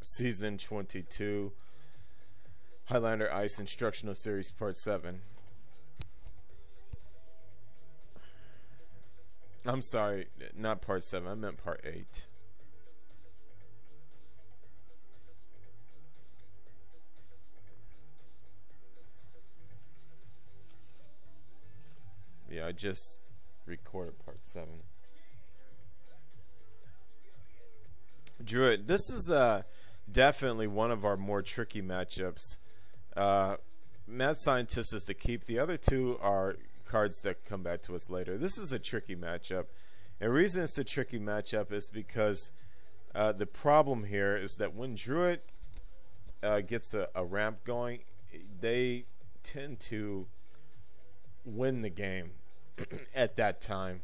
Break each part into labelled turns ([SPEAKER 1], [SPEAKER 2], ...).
[SPEAKER 1] Season 22, Highlander Ice Instructional Series Part 7. I'm sorry, not Part 7, I meant Part 8. Yeah, I just recorded Part 7. Druid, this is definitely one of our more tricky matchups. Mad Scientist is the keep. The other two are cards that come back to us later. This is a tricky matchup. And the reason it's a tricky matchup is because the problem here is that when Druid gets a ramp going, they tend to win the game at that time.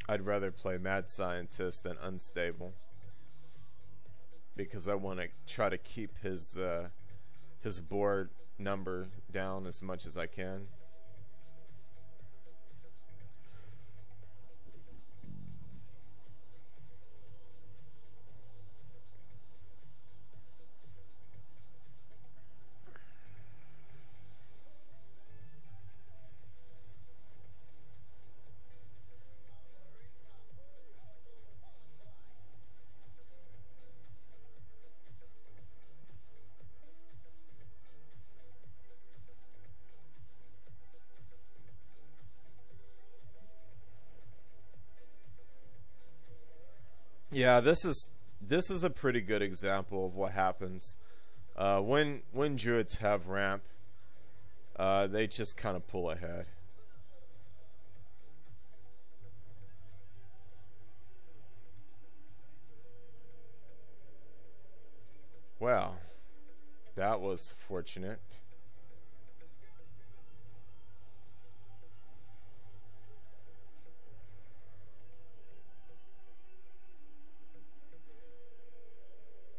[SPEAKER 1] I'd rather play Mad Scientist than Unstable because I want to try to keep his board number down as much as I can. Yeah, this is a pretty good example of what happens when Druids have ramp. They just kind of pull ahead. Well, that was fortunate.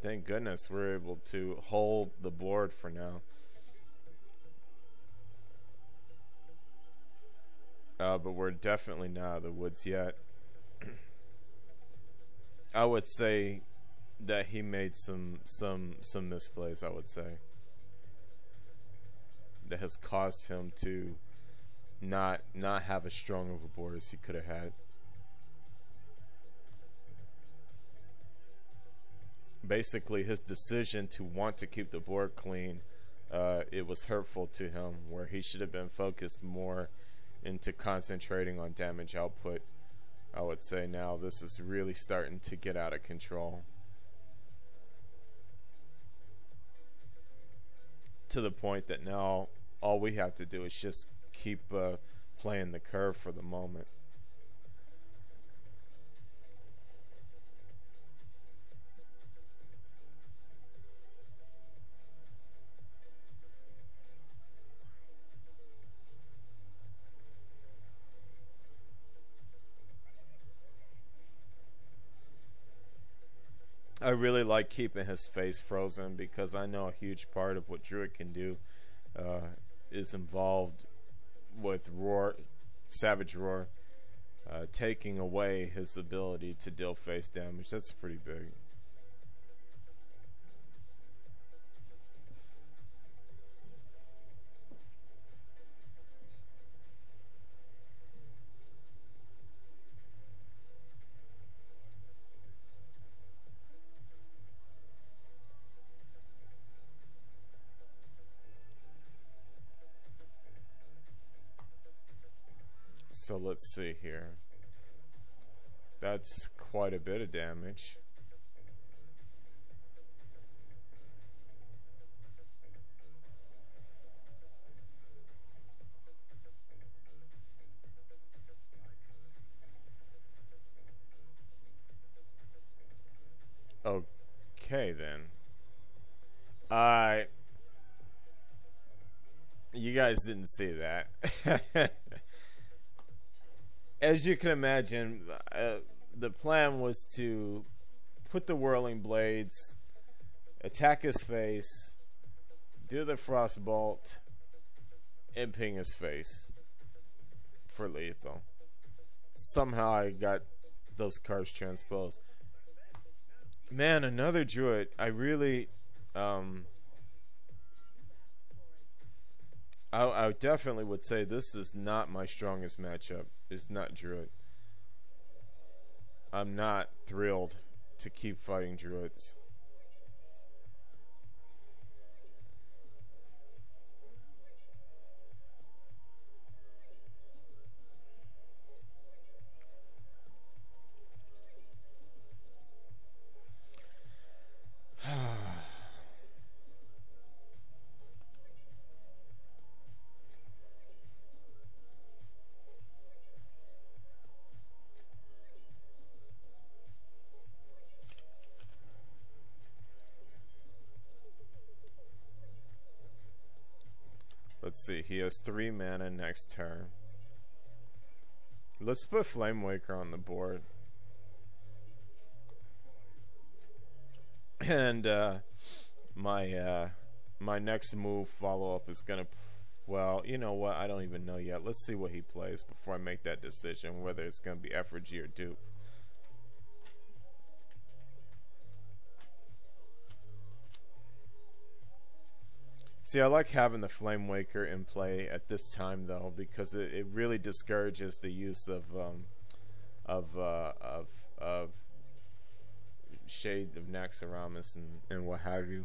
[SPEAKER 1] Thank goodness we're able to hold the board for now. But we're definitely not out of the woods yet. I would say that he made some misplays, I would say, that has caused him to not have as strong of a board as he could have had. Basically, his decision to want to keep the board clean, it was hurtful to him, where he should have been focused more into concentrating on damage output. I would say now this is really starting to get out of control, to the point that now all we have to do is just keep playing the curve for the moment. I really like keeping his face frozen because I know a huge part of what Druid can do is involved with Roar, Savage Roar, taking away his ability to deal face damage. That's pretty big. So let's see here. That's quite a bit of damage. Okay then. You guys didn't see that. As you can imagine, the plan was to put the Whirling Blades, attack his face, do the Frostbolt, and ping his face for lethal. Somehow I got those cards transposed. Man, another Druid. I really, I definitely would say this is not my strongest matchup. It's not Druid. I'm not thrilled to keep fighting Druids. Let's see, he has 3 mana next turn. Let's put Flamewaker on the board. And my next move follow-up is gonna, well, you know what, I don't even know yet. Let's see what he plays before I make that decision, whether it's gonna be effigy or dupe. See, I like having the Flamewaker in play at this time, though, because it really discourages the use of Shade of Naxxramas and what have you.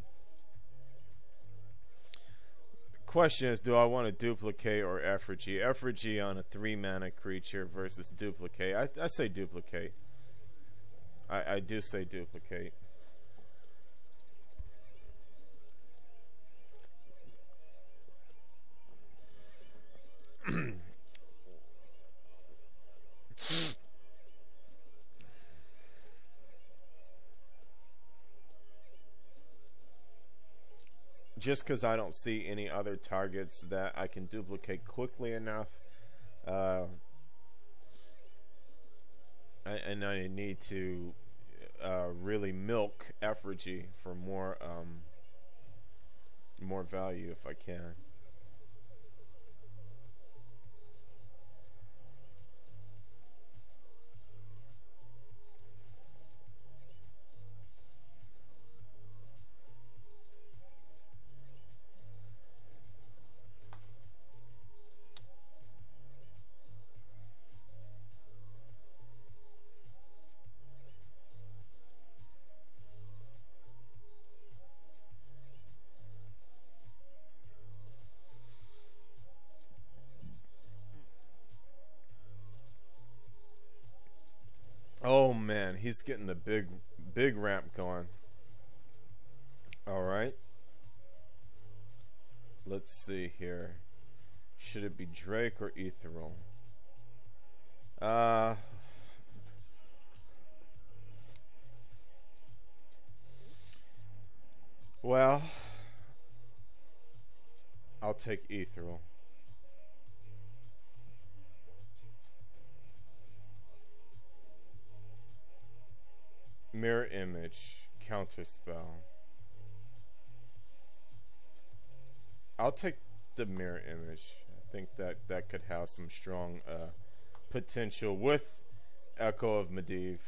[SPEAKER 1] Question is, do I want to duplicate or effigy? Effigy on a 3-mana creature versus duplicate. I say duplicate. I do say duplicate. Just because I don't see any other targets that I can duplicate quickly enough, and I need to really milk effigy for more value if I can. Oh man, he's getting the big ramp going. All right. Let's see here. Should it be Drake or Ethereal? Well, I'll take Ethereal. Mirror image, counter spell. I'll take the mirror image. I think that could have some strong potential with Echo of Medivh.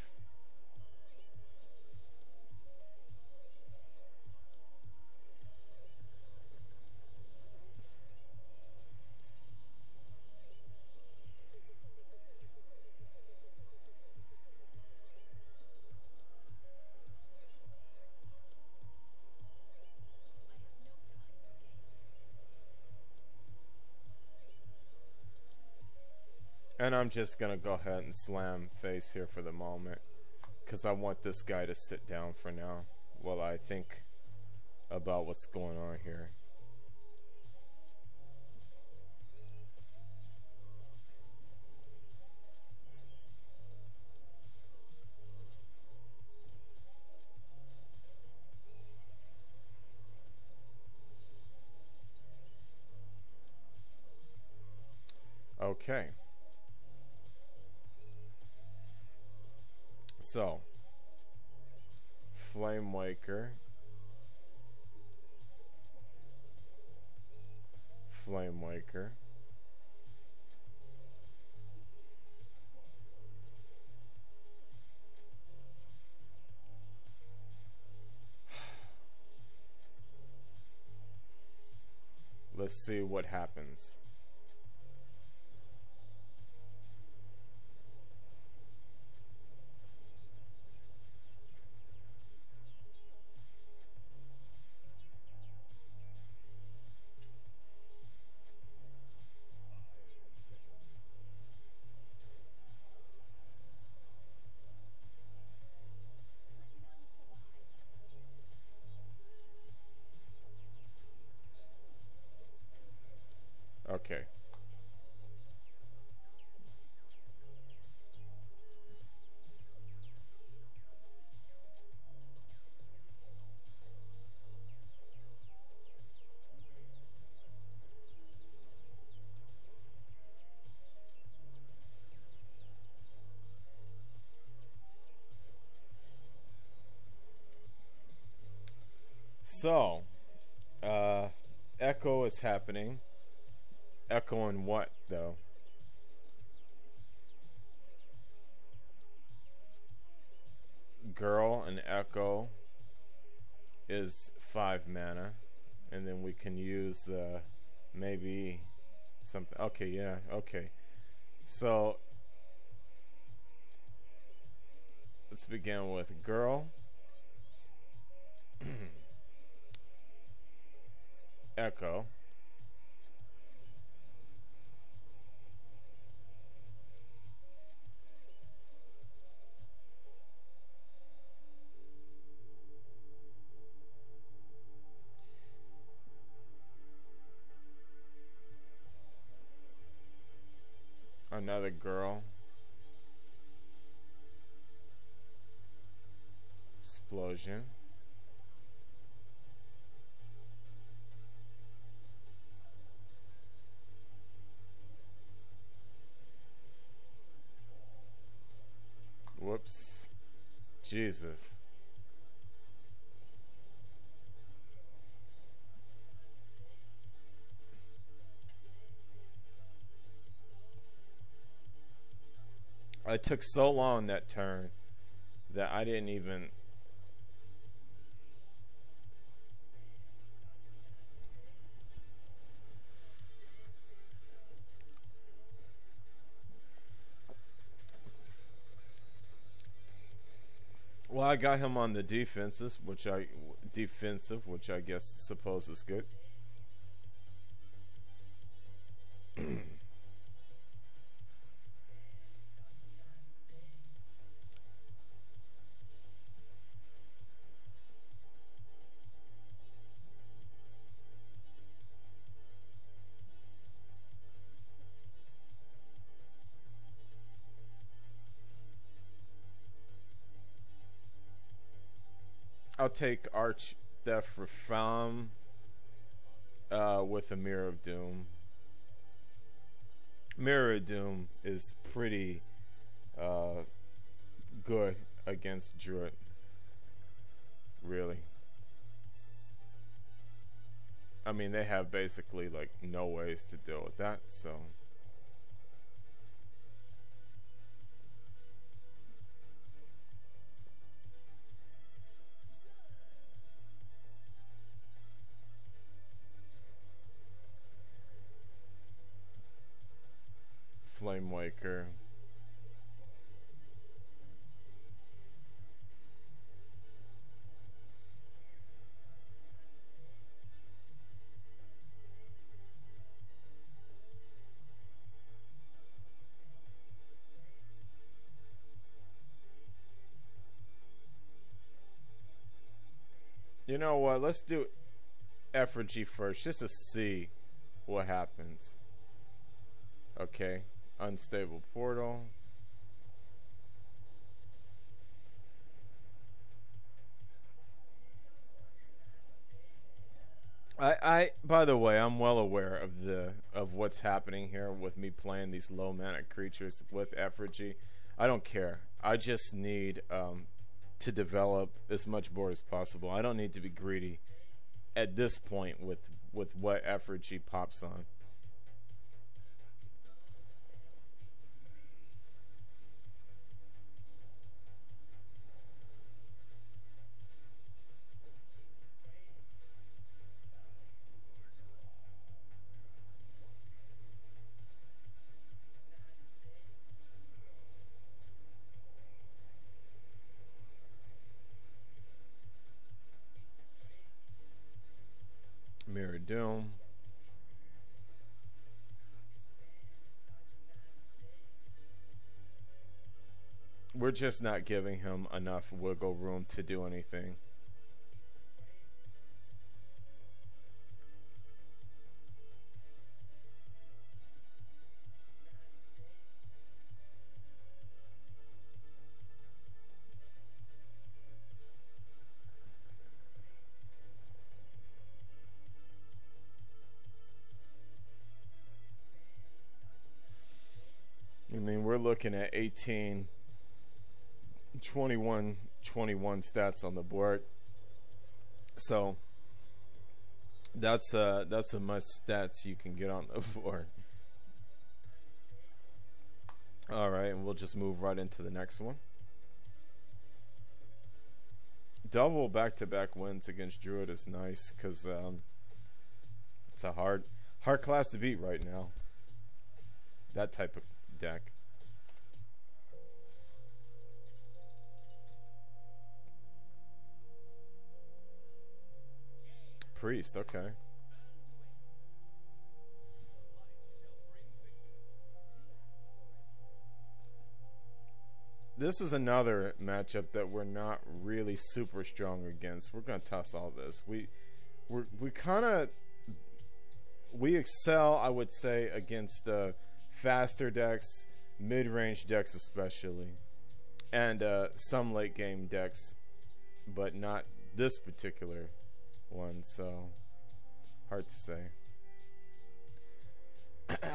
[SPEAKER 1] And I'm just going to go ahead and slam face here for the moment, because I want this guy to sit down for now while I think about what's going on here. Okay. So, Flamewaker, Flamewaker, let's see what happens. Okay. So, echo is happening. Echoing what, though? Girl and Echo is 5 mana. And then we can use maybe something. Okay, yeah, okay. So, let's begin with Girl. Echo. Another girl. Explosion. Whoops. Jesus. It took so long that turn that I didn't even. Well, I got him on the defensive, which I guess suppose is good. I'll take Arch Theft Reform with a Mirror of Doom. Mirror of Doom is pretty good against Druid. Really. I mean, they have basically like no ways to deal with that, so. Flame Waker. You know what? Let's do effigy first, just to see what happens. Okay. Unstable portal. I by the way, I'm well aware of what's happening here with me playing these low mana creatures with effigy. I don't care. I just need to develop as much board as possible. I don't need to be greedy at this point with what effigy pops on. Doom. We're just not giving him enough wiggle room to do anything. I mean, we're looking at 18, 21 stats on the board. So that's as much stats you can get on the board. All right, and we'll just move right into the next one. Double back-to-back wins against Druid is nice because it's a hard class to beat right now. That type of deck. Priest, okay. This is another matchup that we're not really super strong against. We're gonna toss all this. We excel, I would say, against faster decks, mid-range decks especially, and some late game decks, but not this particular one, so hard to say.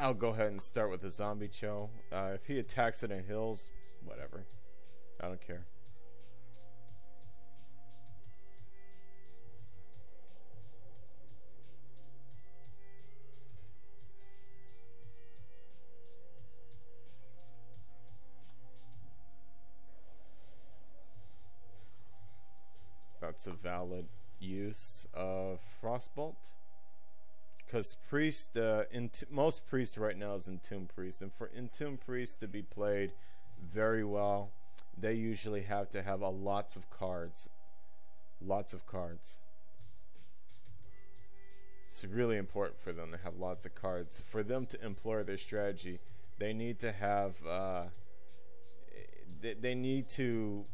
[SPEAKER 1] I'll go ahead and start with the Zombie Cho. If he attacks it and heals, whatever. I don't care. That's a valid use of Frostbolt, because priest most priest right now is Entomb Priest, and for Entomb Priest to be played very well, they usually have to have lots of cards. It's really important for them to have lots of cards. For them to employ their strategy, they need to have they need to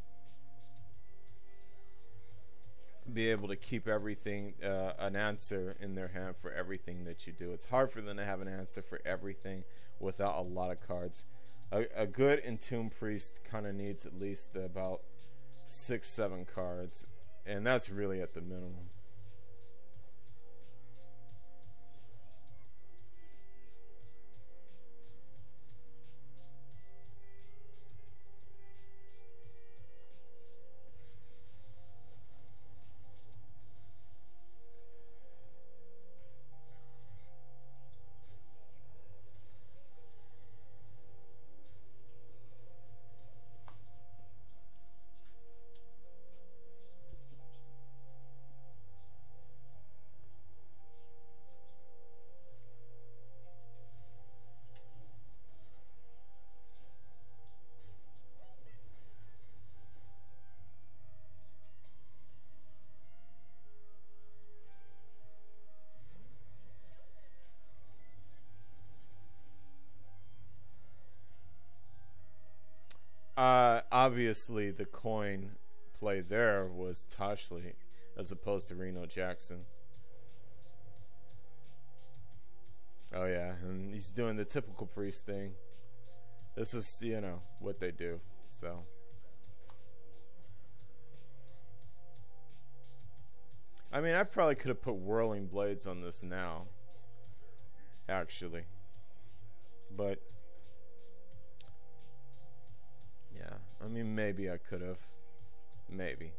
[SPEAKER 1] be able to keep everything, an answer in their hand for everything that you do. It's hard for them to have an answer for everything without a lot of cards. A good Entomb Priest kind of needs at least about 6-7 cards, and that's really at the minimum. Obviously, the coin play there was Tashley as opposed to Reno Jackson. Oh yeah, and he's doing the typical priest thing. This is, you know, what they do. So I mean, I probably could have put Whirling Blades on this now, actually, but yeah, I mean, maybe I could have. Maybe.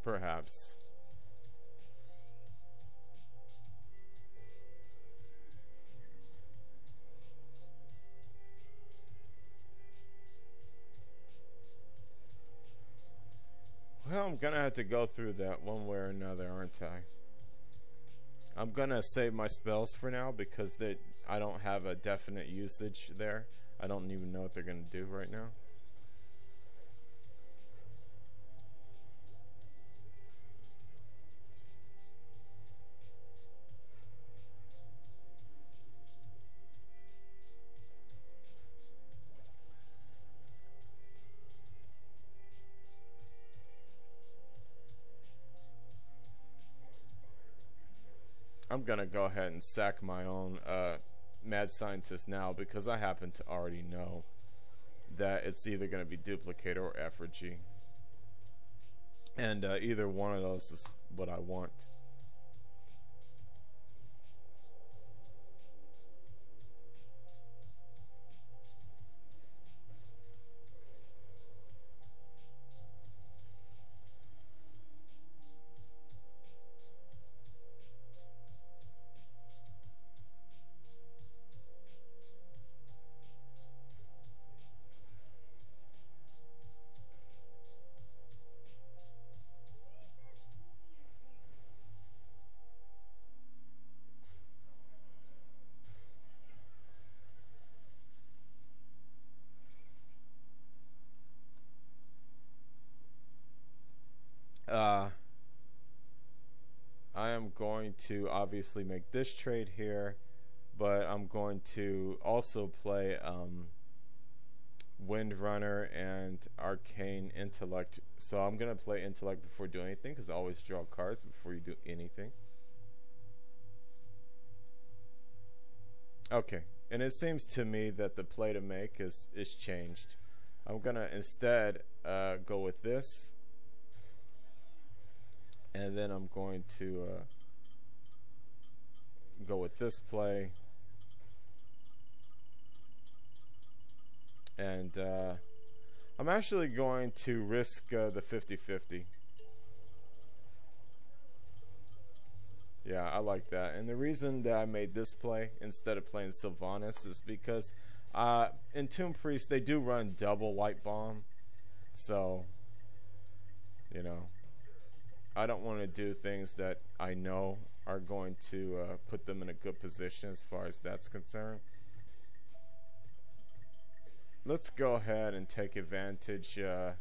[SPEAKER 1] Perhaps. Well, I'm gonna have to go through that one way or another, aren't I? I'm gonna save my spells for now because I don't have a definite usage there. I don't even know what they're going to do right now. I'm gonna go ahead and sack my own mad scientist now, because I happen to already know that it's either gonna be duplicate or effigy, and either one of those is what I want. I am going to obviously make this trade here, but I'm going to also play Windrunner and Arcane Intellect. So I'm going to play Intellect before doing anything, because I always draw cards before you do anything. Okay, and it seems to me that the play to make is changed. I'm going to instead go with this. And then I'm going to go with this play. And I'm actually going to risk the 50-50. Yeah, I like that. And the reason that I made this play instead of playing Sylvanas is because in Tomb Priest they do run double Light Bomb. So, you know, I don't want to do things that I know are going to put them in a good position as far as that's concerned. Let's go ahead and take advantage of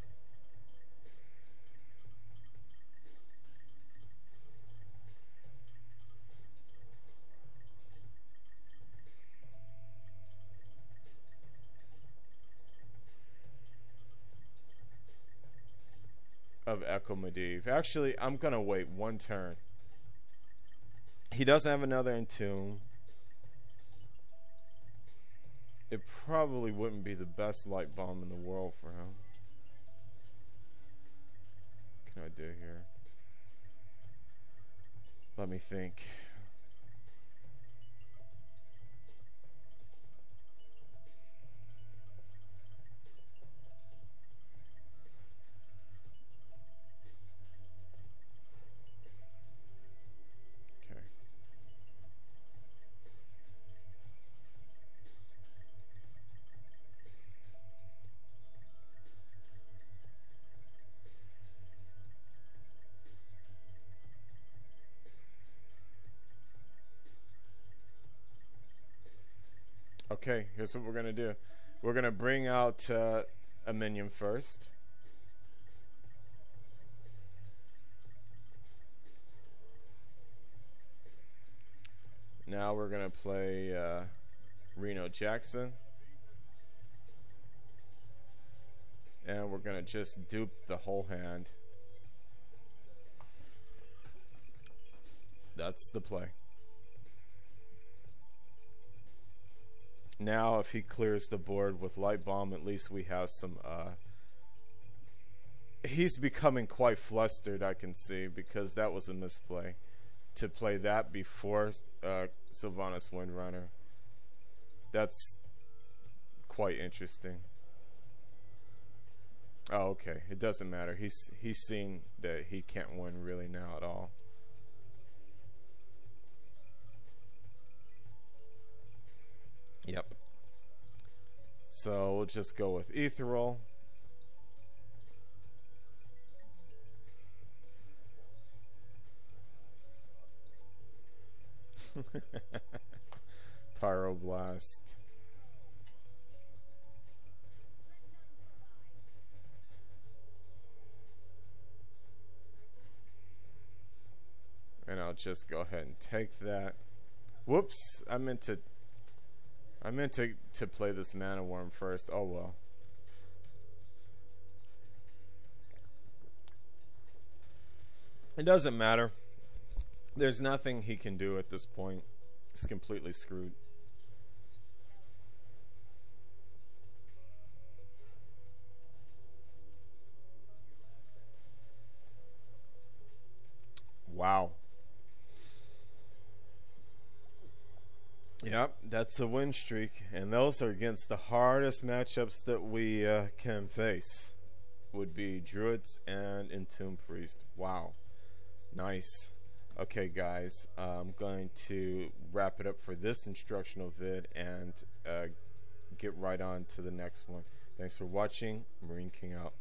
[SPEAKER 1] Echo Medivh. Actually, I'm gonna wait one turn. He doesn't have another Entomb. It probably wouldn't be the best Light Bomb in the world for him. What can I do here? Let me think. Okay, here's what we're gonna do. We're gonna bring out a minion first. Now we're gonna play Reno Jackson. And we're gonna just dupe the whole hand. That's the play. Now if he clears the board with Light Bomb, at least we have some he's becoming quite flustered, I can see, because that was a misplay to play that before Sylvanas Windrunner. That's quite interesting. Oh, okay, it doesn't matter. He's seen that he can't win really now at all. Yep. So we'll just go with Ethereal. Pyroblast. I'll just go ahead and take that. Whoops, I meant to play this Mana Worm first. Oh well. It doesn't matter. There's nothing he can do at this point. He's completely screwed. Wow. Yep, that's a win streak. And those are against the hardest matchups that we can face. Would be Druids and Entomb Priest. Wow. Nice. Okay, guys. I'm going to wrap it up for this instructional vid and get right on to the next one. Thanks for watching. Marine King out.